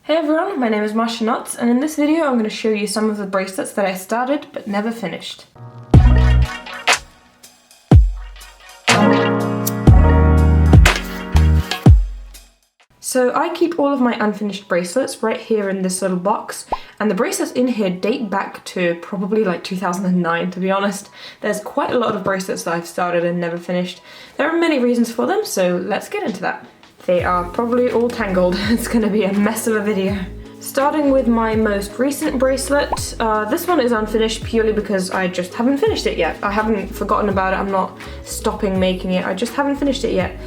Hey everyone, my name is Masha and in this video I'm going to show you some of the bracelets that I started but never finished. So I keep all of my unfinished bracelets right here in this little box, and the bracelets in here date back to probably like 2009 to be honest. There's quite a lot of bracelets that I've started and never finished. There are many reasons for them, so let's get into that. They are probably all tangled. It's going to be a mess of a video. Starting with my most recent bracelet, this one is unfinished purely because I just haven't finished it yet. I haven't forgotten about it, I'm not stopping making it, I just haven't finished it yet.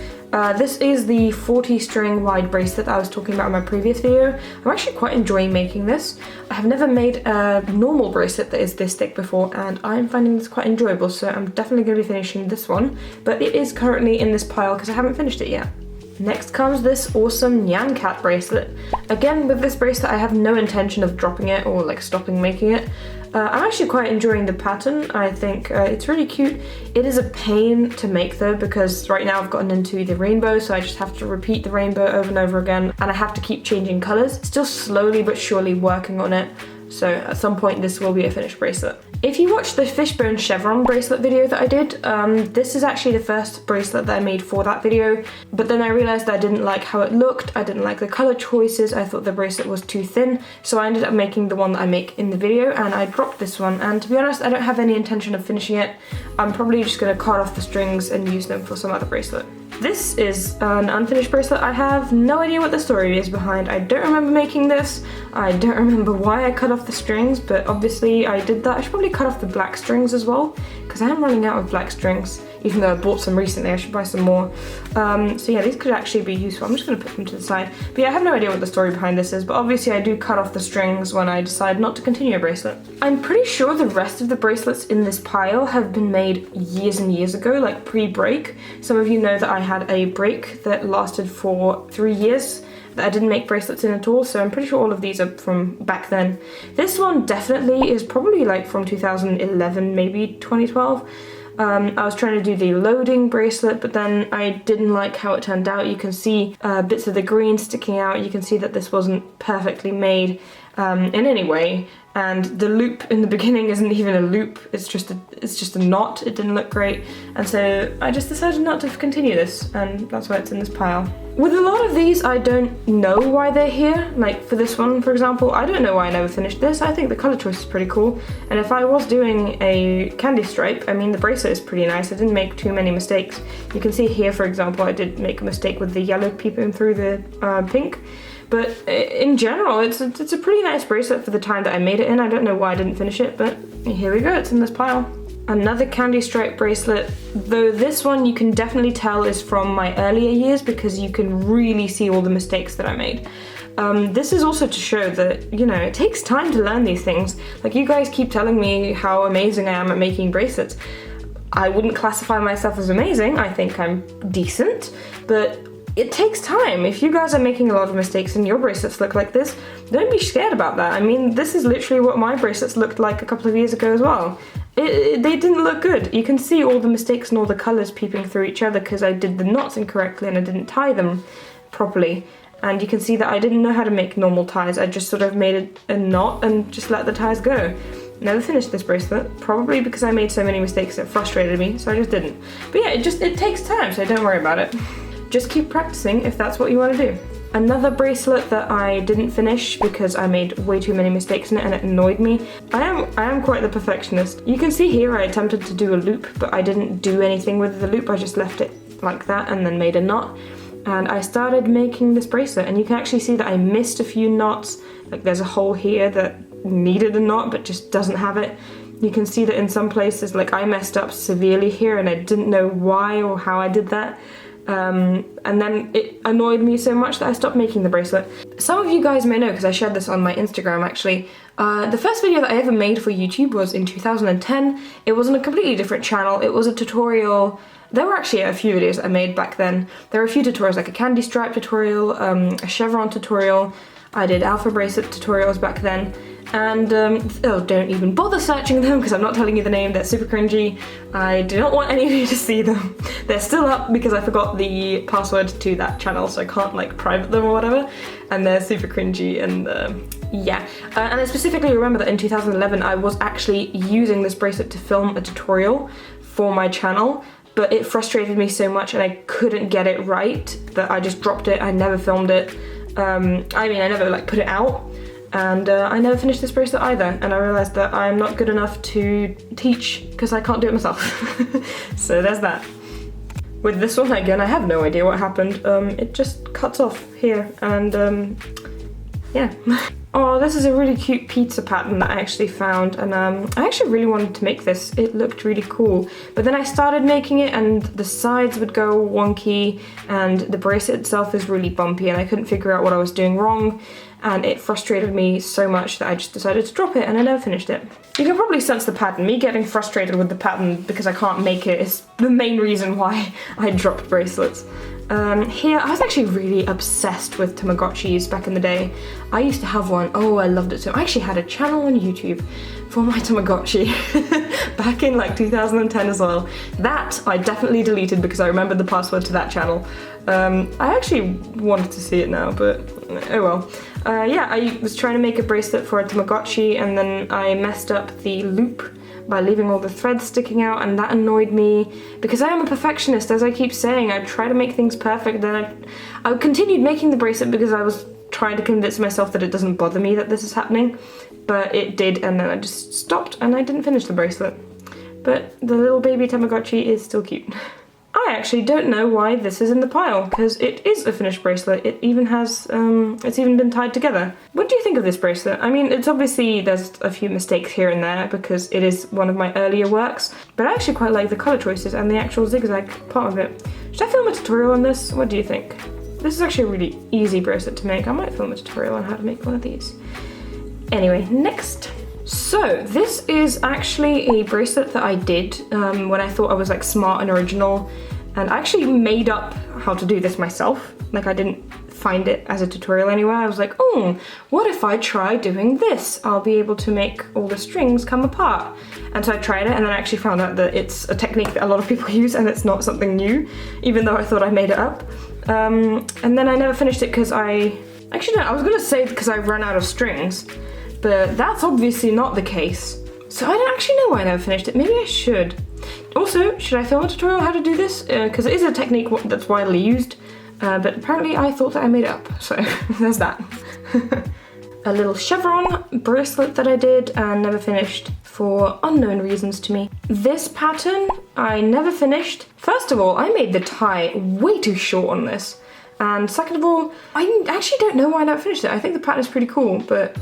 This is the 40 string wide bracelet that I was talking about in my previous video. I'm actually quite enjoying making this. I have never made a normal bracelet that is this thick before, and I'm finding this quite enjoyable, so I'm definitely going to be finishing this one, but it is currently in this pile because I haven't finished it yet. Next comes this awesome Nyan Cat Bracelet. Again, with this bracelet I have no intention of dropping it or like stopping making it. I'm actually quite enjoying the pattern. I think it's really cute. It is a pain to make though, because right now I've gotten into the rainbow, so I just have to repeat the rainbow over and over again, and I have to keep changing colours. Still slowly but surely working on it, so at some point this will be a finished bracelet. If you watched the Fishburne Chevron bracelet video that I did, this is actually the first bracelet that I made for that video, but then I realised that I didn't like how it looked, I didn't like the colour choices, I thought the bracelet was too thin, so I ended up making the one that I make in the video, and I dropped this one, and to be honest I don't have any intention of finishing it. I'm probably just going to cut off the strings and use them for some other bracelet. This is an unfinished bracelet. I have no idea what the story is behind. I don't remember making this. I don't remember why I cut off the strings, but obviously I did that. I should probably cut off the black strings as well, because I am running out of black strings. Even though I bought some recently, I should buy some more. So yeah, these could actually be useful. I'm just going to put them to the side. But yeah, I have no idea what the story behind this is, but obviously I do cut off the strings when I decide not to continue a bracelet. I'm pretty sure the rest of the bracelets in this pile have been made years and years ago, like pre-break. Some of you know that I had a break that lasted for 3 years that I didn't make bracelets in at all, so I'm pretty sure all of these are from back then. This one definitely is probably like from 2011, maybe 2012. I was trying to do the loading bracelet, but then I didn't like how it turned out. You can see bits of the green sticking out. You can see that this wasn't perfectly made in any way, and the loop in the beginning isn't even a loop, it's just a knot. It didn't look great, and so I just decided not to continue this, and that's why it's in this pile. With a lot of these, I don't know why they're here. Like for this one, for example, I don't know why I never finished this. I think the colour choice is pretty cool, and if I was doing a candy stripe, I mean the bracelet is pretty nice. I didn't make too many mistakes. You can see here, for example, I did make a mistake with the yellow peeping through the pink. But in general, it's a pretty nice bracelet for the time that I made it in. I don't know why I didn't finish it, but here we go, it's in this pile. Another candy stripe bracelet, though this one you can definitely tell is from my earlier years because you can really see all the mistakes that I made. This is also to show that, you know, it takes time to learn these things. Like, you guys keep telling me how amazing I am at making bracelets. I wouldn't classify myself as amazing, I think I'm decent, but it takes time. If you guys are making a lot of mistakes and your bracelets look like this, don't be scared about that. I mean, this is literally what my bracelets looked like a couple of years ago as well. They didn't look good. You can see all the mistakes and all the colours peeping through each other because I did the knots incorrectly and I didn't tie them properly. And you can see that I didn't know how to make normal ties. I just sort of made a knot and just let the ties go. Never finished this bracelet, probably because I made so many mistakes it frustrated me, so I just didn't. But yeah, it takes time, so don't worry about it. Just keep practicing if that's what you want to do. Another bracelet that I didn't finish because I made way too many mistakes in it and it annoyed me. I am quite the perfectionist. You can see here I attempted to do a loop, but I didn't do anything with the loop. I just left it like that and then made a knot. And I started making this bracelet, and you can actually see that I missed a few knots. Like there's a hole here that needed a knot but just doesn't have it. You can see that in some places, like I messed up severely here and I didn't know why or how I did that. And then it annoyed me so much that I stopped making the bracelet. Some of you guys may know, because I shared this on my Instagram actually, the first video that I ever made for YouTube was in 2010. It was on a completely different channel. It was a tutorial. There were actually a few videos I made back then. There were a few tutorials, like a candy stripe tutorial, a chevron tutorial. I did alpha bracelet tutorials back then. And oh, don't even bother searching them because I'm not telling you the name, they're super cringy. I do not want any of you to see them. They're still up because I forgot the password to that channel, so I can't like private them or whatever, and they're super cringy. And yeah, and I specifically remember that in 2011 I was actually using this bracelet to film a tutorial for my channel, but it frustrated me so much and I couldn't get it right that I just dropped it. I never filmed it. I mean, I never like put it out. And I never finished this bracelet either, and I realised that I'm not good enough to teach because I can't do it myself. So there's that. With this one, again, I have no idea what happened. It just cuts off here, and yeah. Oh, this is a really cute pizza pattern that I actually found, and I actually really wanted to make this. It looked really cool, but then I started making it and the sides would go wonky and the bracelet itself is really bumpy and I couldn't figure out what I was doing wrong, and it frustrated me so much that I just decided to drop it and I never finished it. You can probably sense the pattern. Me getting frustrated with the pattern because I can't make it is the main reason why I dropped bracelets. Here, I was actually really obsessed with Tamagotchis back in the day. I used to have one. Oh, I loved it so. I actually had a channel on YouTube for my Tamagotchi back in like 2010 as well. That I definitely deleted because I remembered the password to that channel. I actually wanted to see it now, but oh well. Yeah, I was trying to make a bracelet for a Tamagotchi and then I messed up the loop by leaving all the threads sticking out, and that annoyed me because I am a perfectionist, as I keep saying. I try to make things perfect. Then I continued making the bracelet because I was trying to convince myself that it doesn't bother me that this is happening, but it did, and then I just stopped and I didn't finish the bracelet. But the little baby Tamagotchi is still cute. I actually don't know why this is in the pile, because it is a finished bracelet. It even has, it's even been tied together. What do you think of this bracelet? I mean, it's obviously, there's a few mistakes here and there because it is one of my earlier works, but I actually quite like the colour choices and the actual zigzag part of it. Should I film a tutorial on this? What do you think? This is actually a really easy bracelet to make. I might film a tutorial on how to make one of these. Anyway, next. So this is actually a bracelet that I did when I thought I was like smart and original, and I actually made up how to do this myself. Like, I didn't find it as a tutorial anywhere. I was like, oh, what if I try doing this? I'll be able to make all the strings come apart. And so I tried it, and then I actually found out that it's a technique that a lot of people use and it's not something new, even though I thought I made it up. And then I never finished it because actually no, I was gonna say because I ran out of strings, but that's obviously not the case. So I don't actually know why I never finished it. Maybe I should. Also, should I film a tutorial on how to do this? Because it is a technique that's widely used, but apparently I thought that I made it up, so there's that. A little chevron bracelet that I did and never finished for unknown reasons to me. This pattern I never finished. First of all, I made the tie way too short on this. And second of all, I actually don't know why I never finished it. I think the pattern is pretty cool, but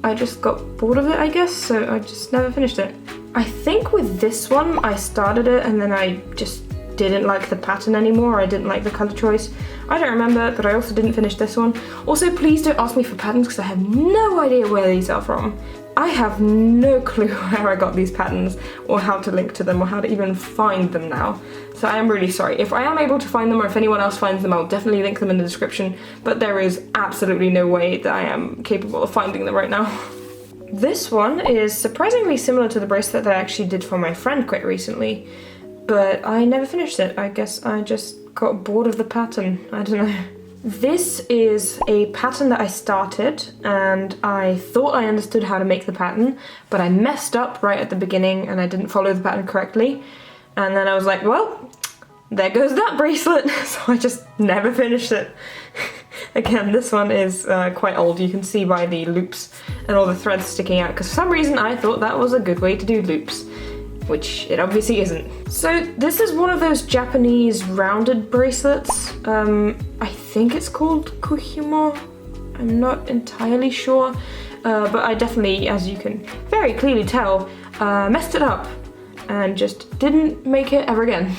I just got bored of it, I guess, so I just never finished it. I think with this one, I started it and then I just didn't like the pattern anymore. I didn't like the colour choice. I don't remember, but I also didn't finish this one. Also, please don't ask me for patterns because I have no idea where these are from. I have no clue where I got these patterns or how to link to them or how to even find them now. So I am really sorry. If I am able to find them or if anyone else finds them, I'll definitely link them in the description, but there is absolutely no way that I am capable of finding them right now. This one is surprisingly similar to the bracelet that I actually did for my friend quite recently, but I never finished it. I guess I just got bored of the pattern. I don't know. This is a pattern that I started and I thought I understood how to make the pattern, but I messed up right at the beginning and I didn't follow the pattern correctly. And then I was like, well, there goes that bracelet. So I just never finished it. Again, this one is quite old. You can see by the loops and all the threads sticking out, because for some reason I thought that was a good way to do loops, which it obviously isn't. So this is one of those Japanese rounded bracelets. I think it's called kuhimo. I'm not entirely sure, but I definitely, as you can very clearly tell, messed it up and just didn't make it ever again.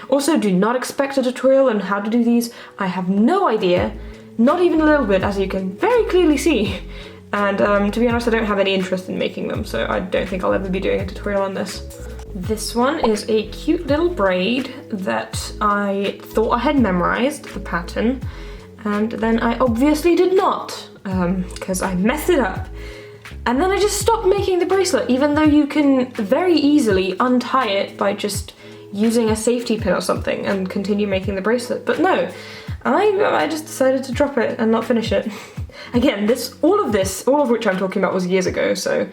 Also, do not expect a tutorial on how to do these. I have no idea, not even a little bit, as you can very clearly see. And to be honest, I don't have any interest in making them, so I don't think I'll ever be doing a tutorial on this. This one is a cute little braid that I thought I had memorized the pattern, and then I obviously did not, because I messed it up. And then I just stopped making the bracelet, even though you can very easily untie it by just using a safety pin or something and continue making the bracelet. But no, I just decided to drop it and not finish it. Again, all of which I'm talking about was years ago, so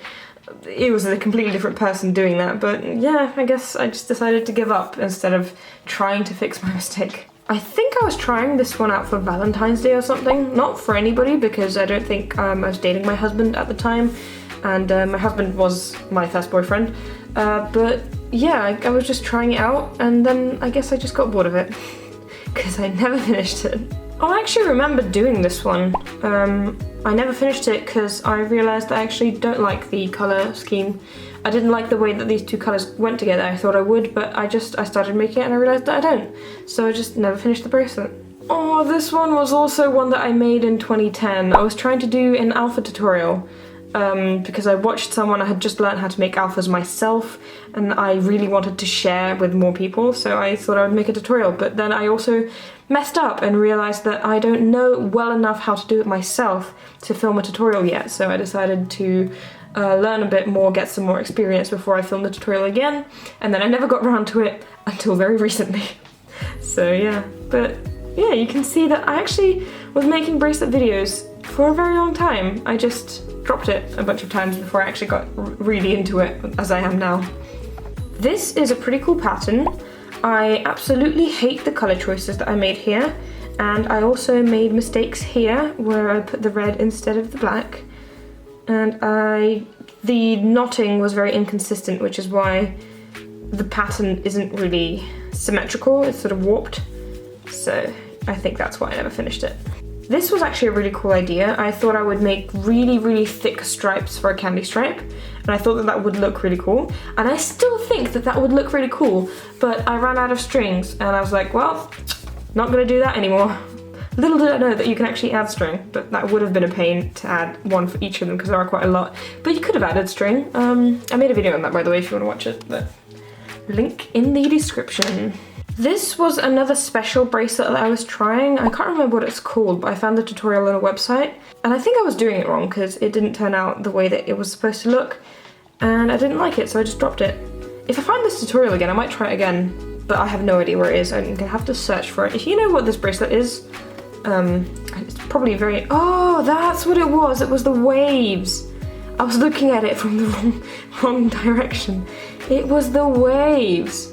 it was a completely different person doing that. But yeah, I guess I just decided to give up instead of trying to fix my mistake. I think I was trying this one out for Valentine's Day or something, not for anybody because I don't think I was dating my husband at the time, and my husband was my first boyfriend. But yeah, I was just trying it out, and then I guess I just got bored of it because I never finished it. Oh, I actually remember doing this one. I never finished it because I realised I actually don't like the colour scheme. I didn't like the way that these two colours went together. I thought I would, but I started making it and I realised that I don't. So I just never finished the bracelet. Oh, this one was also one that I made in 2010. I was trying to do an alpha tutorial because I watched someone. I had just learned how to make alphas myself and I really wanted to share with more people, so I thought I would make a tutorial. But then I also messed up and realised that I don't know well enough how to do it myself to film a tutorial yet, so I decided to learn a bit more, get some more experience before I filmed the tutorial again, and then I never got around to it until very recently. So yeah, but yeah, you can see that I actually was making bracelet videos for a very long time. I just dropped it a bunch of times before I actually got really into it as I am now. This is a pretty cool pattern. I absolutely hate the colour choices that I made here, and I also made mistakes here where I put the red instead of the black. And the knotting was very inconsistent, which is why the pattern isn't really symmetrical, it's sort of warped. So I think that's why I never finished it. This was actually a really cool idea. I thought I would make really, really thick stripes for a candy stripe, and I thought that that would look really cool. And I still think that that would look really cool, but I ran out of strings and I was like, well, not gonna do that anymore. Little did I know that you can actually add string, but that would have been a pain to add one for each of them because there are quite a lot. But you could have added string. I made a video on that, by the way, if you want to watch it, but link in the description. This was another special bracelet that I was trying. I can't remember what it's called, but I found the tutorial on a website, and I think I was doing it wrong because it didn't turn out the way that it was supposed to look, and I didn't like it, so I just dropped it. If I find this tutorial again, I might try it again, but I have no idea where it is. I'm gonna have to search for it. If you know what this bracelet is, it's probably very... Oh, that's what it was. It was the waves. I was looking at it from the wrong direction. It was the waves.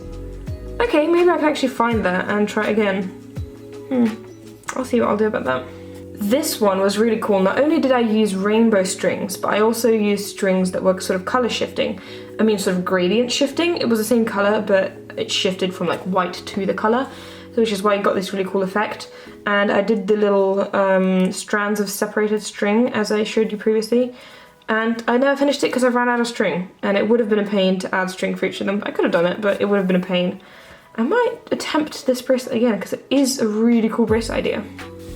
Okay, maybe I can actually find that and try it again. I'll see what I'll do about that. This one was really cool. Not only did I use rainbow strings, but I also used strings that were sort of color shifting. I mean, sort of gradient shifting. It was the same color, but it shifted from like white to the color, which is why you got this really cool effect. And I did the little strands of separated string as I showed you previously. And I never finished it because I ran out of string, and it would have been a pain to add string for each of them. I could have done it, but it would have been a pain. I might attempt this bracelet again because it is a really cool bracelet idea.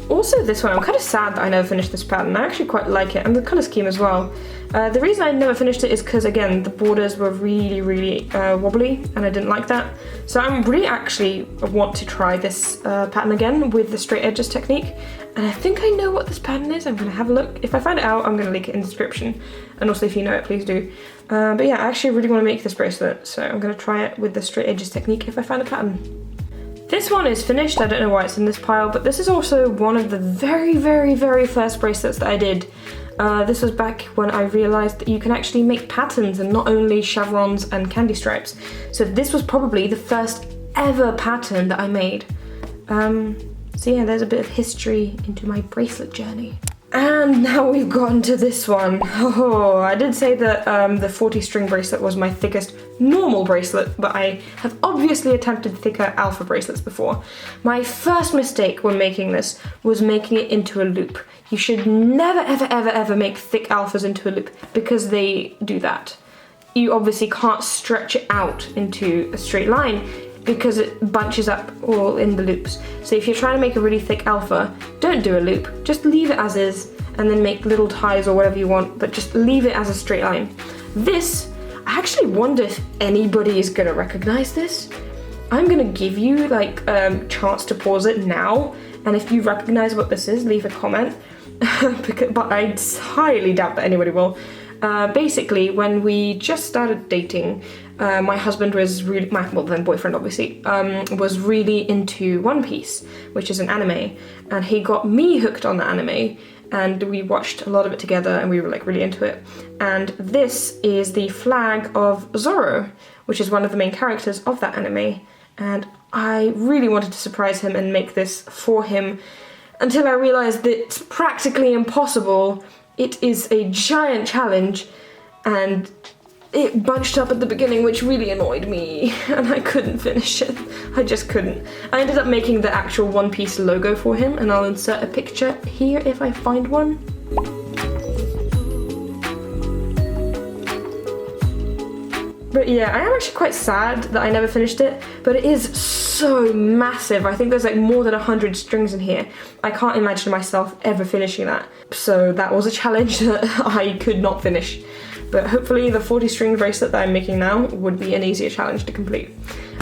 Also this one, I'm kind of sad that I never finished this pattern. I actually quite like it, and the colour scheme as well. The reason I never finished it is because, again, the borders were really, really wobbly, and I didn't like that. So I'm really actually want to try this pattern again with the straight edges technique. And I think I know what this pattern is. I'm going to have a look. If I find it out, I'm going to link it in the description. And also, if you know it, please do. But yeah, I actually really want to make this bracelet, so I'm going to try it with the straight edges technique if I find a pattern. This one is finished. I don't know why it's in this pile, but this is also one of the very, very, very first bracelets that I did. This was back when I realised that you can actually make patterns and not only chevrons and candy stripes. So this was probably the first ever pattern that I made. So yeah, there's a bit of history into my bracelet journey. And now we've gotten to this one. Oh, I did say that the 40 string bracelet was my thickest normal bracelet, but I have obviously attempted thicker alpha bracelets before. My first mistake when making this was making it into a loop. You should never, ever, ever, ever make thick alphas into a loop because they do that. You obviously can't stretch it out into a straight line because it bunches up all in the loops. So if you're trying to make a really thick alpha, don't do a loop. Just leave it as is and then make little ties or whatever you want, but just leave it as a straight line. This, I actually wonder if anybody is gonna recognize this. I'm gonna give you like a chance to pause it now, and if you recognize what this is, leave a comment. But I highly doubt that anybody will. Basically, when we just started dating, my husband was really, well then boyfriend obviously, was really into One Piece, which is an anime, and he got me hooked on the anime, and we watched a lot of it together and we were like really into it. And this is the flag of Zoro, which is one of the main characters of that anime, and I really wanted to surprise him and make this for him until I realised that it's practically impossible. It is a giant challenge and it bunched up at the beginning, which really annoyed me, and I couldn't finish it. I just couldn't. I ended up making the actual One Piece logo for him, and I'll insert a picture here if I find one. But yeah, I am actually quite sad that I never finished it, but it is so massive. I think there's like more than 100 strings in here. I can't imagine myself ever finishing that. So that was a challenge that I could not finish. But hopefully the 40 string bracelet that I'm making now would be an easier challenge to complete.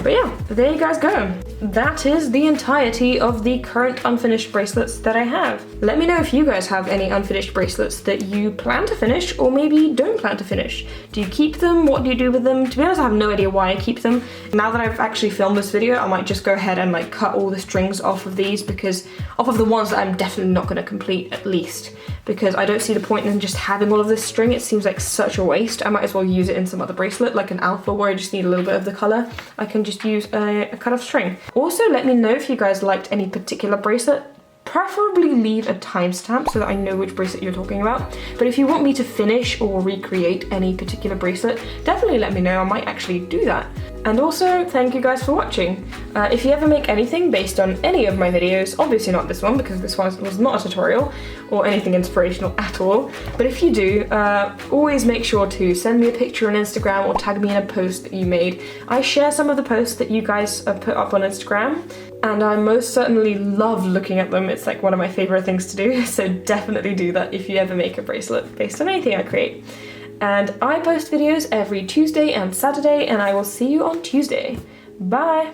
But yeah, there you guys go. That is the entirety of the current unfinished bracelets that I have. Let me know if you guys have any unfinished bracelets that you plan to finish or maybe don't plan to finish. Do you keep them? What do you do with them? To be honest, I have no idea why I keep them. Now that I've actually filmed this video, I might just go ahead and like cut all the strings off of these, because off of the ones that I'm definitely not going to complete at least, because I don't see the point in just having all of this string. It seems like such a waste. I might as well use it in some other bracelet, like an alpha where I just need a little bit of the color. I can just use a cut off string. Also, let me know if you guys liked any particular bracelet. Preferably leave a timestamp so that I know which bracelet you're talking about. But if you want me to finish or recreate any particular bracelet, definitely let me know. I might actually do that. And also, thank you guys for watching. If you ever make anything based on any of my videos, obviously not this one because this one was not a tutorial or anything inspirational at all, but if you do, always make sure to send me a picture on Instagram or tag me in a post that you made. I share some of the posts that you guys put up on Instagram, and I most certainly love looking at them. It's like one of my favorite things to do, so definitely do that if you ever make a bracelet based on anything I create. And I post videos every Tuesday and Saturday, and I will see you on Tuesday. Bye!